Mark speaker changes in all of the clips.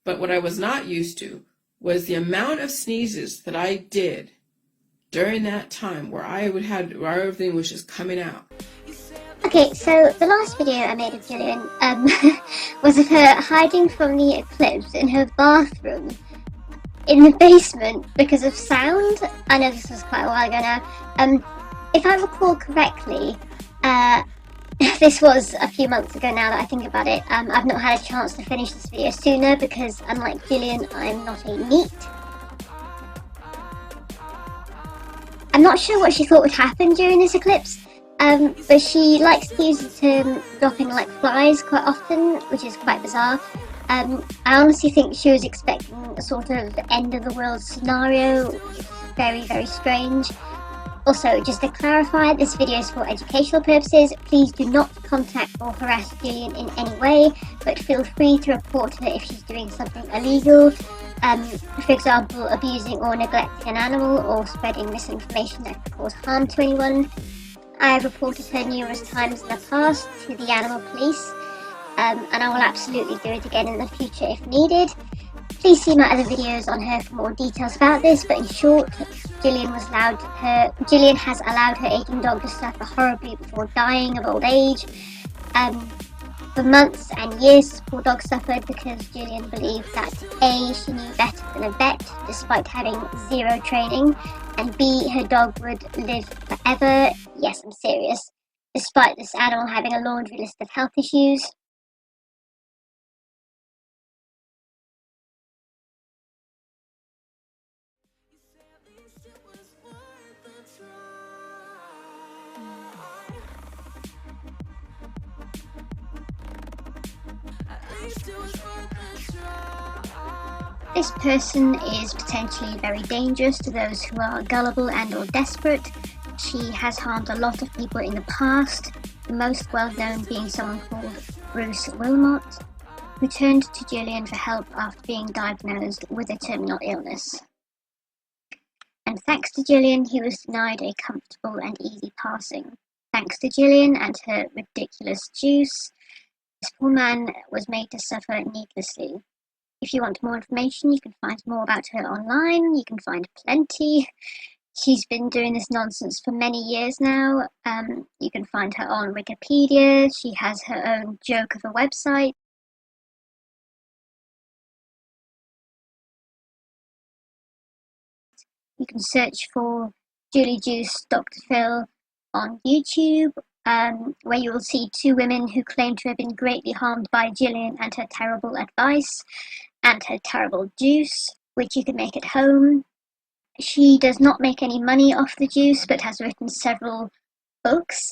Speaker 1: But what I was not used to was the amount of sneezes that I did during that time where where everything was just coming out.
Speaker 2: Okay, so the last video I made of Jillian was of her hiding from the eclipse in her bathroom in the basement because of sound. I know this was quite a while ago now. If I recall correctly, this was a few months ago now that I think about it. I've not had a chance to finish this video sooner because, unlike Jillian, I'm not a NEET. I'm not sure what she thought would happen during this eclipse, but she likes to use the term dropping like flies quite often, which is quite bizarre. I honestly think she was expecting a sort of end of the world scenario, which is very, very strange. Also, just to clarify, this video is for educational purposes. Please do not contact or harass Jillian in any way, but feel free to report her if she's doing something illegal. For example, abusing or neglecting an animal or spreading misinformation that could cause harm to anyone. I have reported her numerous times in the past to the animal police, and I will absolutely do it again in the future if needed. Please see my other videos on her for more details about this, but in short, Jillian has allowed her aging dog to suffer horribly before dying of old age. For months and years, this poor dog suffered because Jillian believed that A, she knew better than a vet despite having zero training, and B, her dog would live forever. Yes, I'm serious. Despite this animal having a laundry list of health issues. This person is potentially very dangerous to those who are gullible and or desperate. She has harmed a lot of people in the past, the most well known being someone called Bruce Wilmot, who turned to Jillian for help after being diagnosed with a terminal illness. And thanks to Jillian, he was denied a comfortable and easy passing. Thanks to Jillian and her ridiculous juice, this poor man was made to suffer needlessly. If you want more information, you can find more about her online. You can find plenty. She's been doing this nonsense for many years now. You can find her on Wikipedia. She has her own joke of a website. You can search for Julie Juice Dr. Phil on YouTube, where you will see two women who claim to have been greatly harmed by Jillian and her terrible advice and her terrible juice, which you can make at home. She does not make any money off the juice, but has written several books,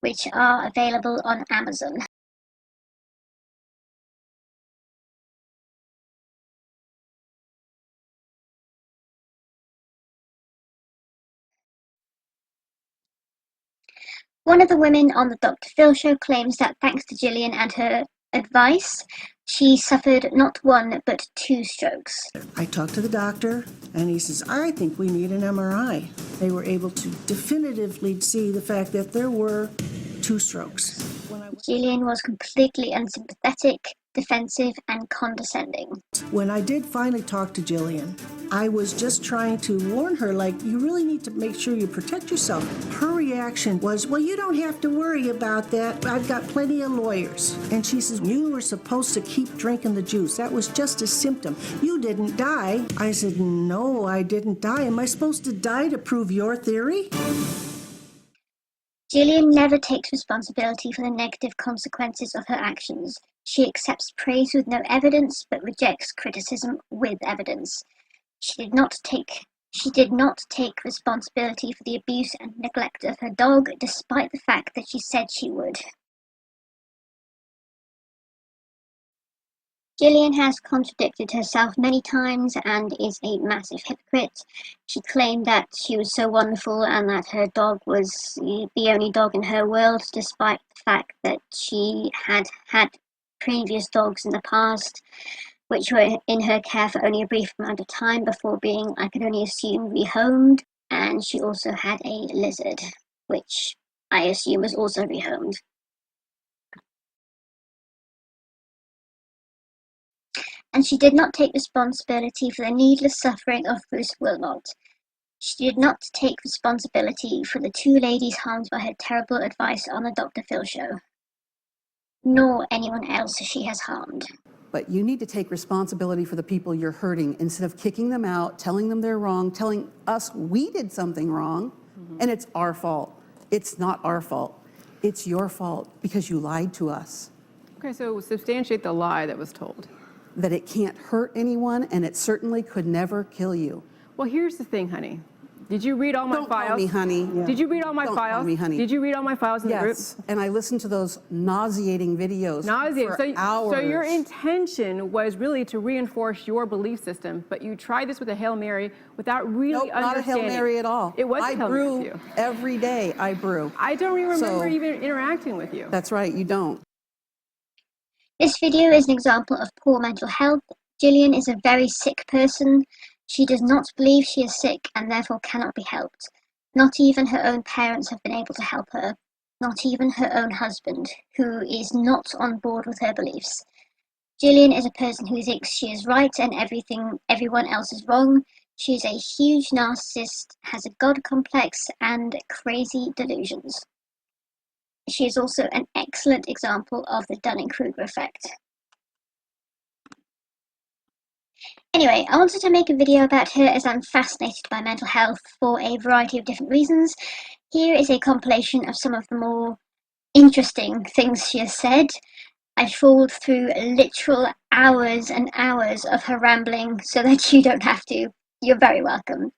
Speaker 2: which are available on Amazon. One of the women on the Dr. Phil show claims that thanks to Jillian and her advice, she suffered not one but 2 strokes.
Speaker 3: I talked to the doctor and he says, I think we need an MRI. They were able to definitively see the fact that there were 2 strokes.
Speaker 2: Jillian was completely unsympathetic, defensive and condescending.
Speaker 3: When I did finally talk to Jillian, I was just trying to warn her, like, you really need to make sure you protect yourself. Her reaction was, well, you don't have to worry about that. I've got plenty of lawyers. And she says, you were supposed to keep drinking the juice. That was just a symptom. You didn't die. I said, no, I didn't die. Am I supposed to die to prove your theory?
Speaker 2: Jillian never takes responsibility for the negative consequences of her actions. She accepts praise with no evidence, but rejects criticism with evidence. She did not take responsibility for the abuse and neglect of her dog, despite the fact that she said she would. Jillian has contradicted herself many times and is a massive hypocrite. She claimed that she was so wonderful and that her dog was the only dog in her world, despite the fact that she had had previous dogs in the past, which were in her care for only a brief amount of time before being, I can only assume, rehomed. And she also had a lizard, which I assume was also rehomed. and she did not take responsibility for the needless suffering of Bruce Wilmot. She did not take responsibility for the two ladies harmed by her terrible advice on the Dr. Phil show, nor anyone else she has harmed.
Speaker 4: But you need to take responsibility for the people you're hurting instead of kicking them out, telling them they're wrong, telling us we did something wrong, and it's our fault. It's not our fault. It's your fault because you lied to us.
Speaker 5: Okay, so substantiate the lie that was told.
Speaker 4: That it can't hurt anyone, and it certainly could never kill you.
Speaker 5: Well, here's the thing, honey. Did you read all my
Speaker 4: Don't
Speaker 5: files?
Speaker 4: call me honey.
Speaker 5: Did you read all my
Speaker 4: Don't
Speaker 5: files?
Speaker 4: call me honey.
Speaker 5: Did you read all my files in the group?
Speaker 4: Yes, and I listened to those nauseating videos
Speaker 5: Nauseating.
Speaker 4: for hours.
Speaker 5: So your intention was really to reinforce your belief system, but you tried this with a Hail Mary without really
Speaker 4: Nope, not a Hail
Speaker 5: understanding.
Speaker 4: Mary at all.
Speaker 5: It was
Speaker 4: I
Speaker 5: a Hail
Speaker 4: brew
Speaker 5: Mary to you.
Speaker 4: every day. I brew.
Speaker 5: I don't even remember
Speaker 4: So-
Speaker 5: even interacting with you.
Speaker 4: That's right, you don't.
Speaker 2: This video is an example of poor mental health. Jillian is a very sick person. She does not believe she is sick and therefore cannot be helped. Not even her own parents have been able to help her. Not even her own husband, who is not on board with her beliefs. Jillian is a person who thinks she is right and everyone else is wrong. She is a huge narcissist, has a god complex, and crazy delusions. She is also an excellent example of the Dunning-Kruger effect. Anyway, I wanted to make a video about her as I'm fascinated by mental health for a variety of different reasons. Here is a compilation of some of the more interesting things she has said. I trawled through literal hours and hours of her rambling so that you don't have to. You're very welcome.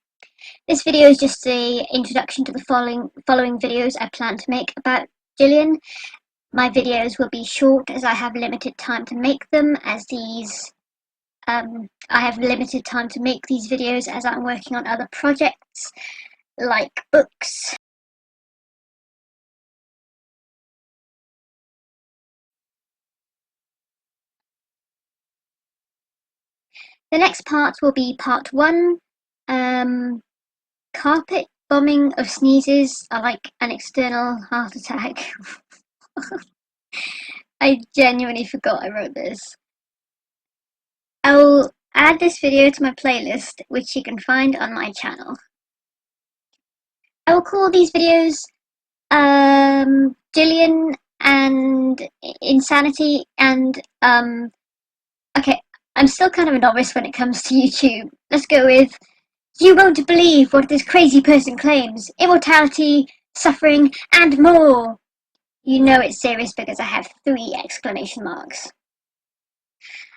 Speaker 2: This video is just an introduction to the following videos I plan to make about Jillian. My videos will be short as I have limited time to make them, I have limited time to make these videos as I'm working on other projects, like books. The next part will be part 1, carpet bombing of sneezes are like an external heart attack. I genuinely forgot I wrote this. I will add this video to my playlist, which you can find on my channel. I will call these videos Jillian and Insanity and okay, I'm still kind of a novice when it comes to YouTube. Let's go with You Won't Believe What This Crazy Person Claims, Immortality, Suffering, and More. You know it's serious because I have 3 exclamation marks.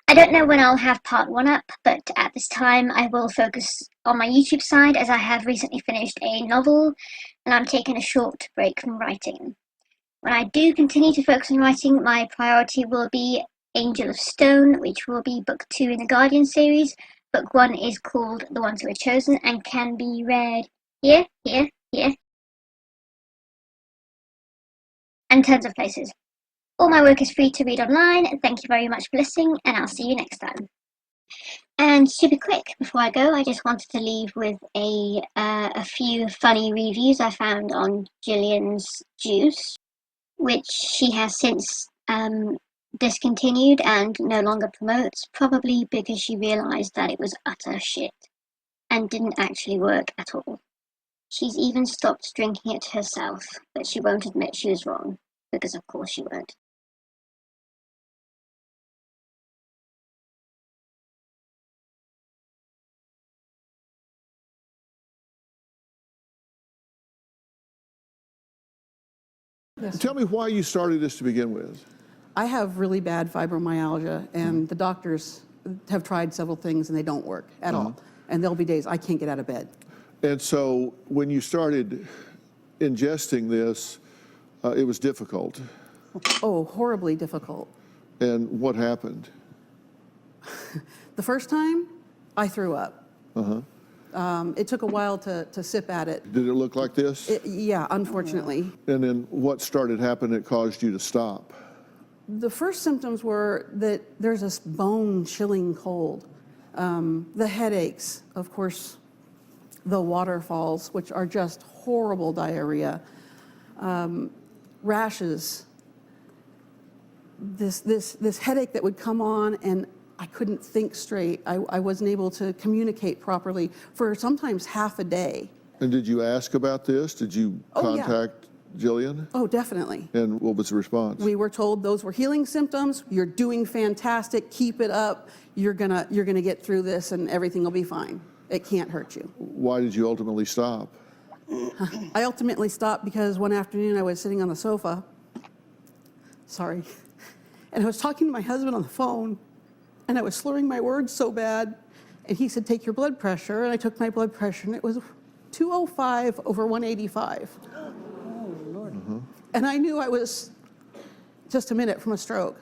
Speaker 2: I don't know when I'll have part 1 up, but at this time I will focus on my YouTube side as I have recently finished a novel and I'm taking a short break from writing. When I do continue to focus on writing, my priority will be Angel of Stone, which will be book 2 in the Guardian series. Book 1 is called The Ones Who Were Chosen and can be read here, and tons of places. All my work is free to read online. Thank you very much for listening, and I'll see you next time. And super quick, before I go, I just wanted to leave with a few funny reviews I found on Jillian's Juice, which she has since discontinued and no longer promotes, probably because she realised that it was utter shit and didn't actually work at all. She's even stopped drinking it herself, but she won't admit she was wrong, because of course she won't.
Speaker 4: Yes.
Speaker 6: Tell me why you started this to begin with.
Speaker 4: I have really bad fibromyalgia, and the doctors have tried several things, and they don't work at all. And there'll be days I can't get out of bed.
Speaker 6: And so when you started ingesting this, it was difficult.
Speaker 4: Oh, horribly difficult.
Speaker 6: And what happened?
Speaker 4: The first time, I threw up. It took a while to sip at it.
Speaker 6: Did it look like this?
Speaker 4: Yeah, unfortunately.
Speaker 6: And then what started happening that caused you to stop?
Speaker 4: The first symptoms were that there's this bone-chilling cold. The headaches, of course, the waterfalls, which are just horrible diarrhea. Rashes. This headache that would come on, and I couldn't think straight. I wasn't able to communicate properly for sometimes half a day.
Speaker 6: And did you ask about this? Did you
Speaker 4: Oh, yeah.
Speaker 6: contact Jillian?
Speaker 4: Oh, definitely.
Speaker 6: And what was the response?
Speaker 4: We were told those were healing symptoms. You're doing fantastic. Keep it up. You're gonna get through this, and everything will be fine. It can't hurt you.
Speaker 6: Why did you ultimately stop?
Speaker 4: I ultimately stopped because one afternoon I was sitting on the sofa. Sorry. And I was talking to my husband on the phone, and I was slurring my words so bad. And he said, take your blood pressure. And I took my blood pressure, and it was 205 over 185. Oh, Lord. And I knew I was just a minute from a stroke.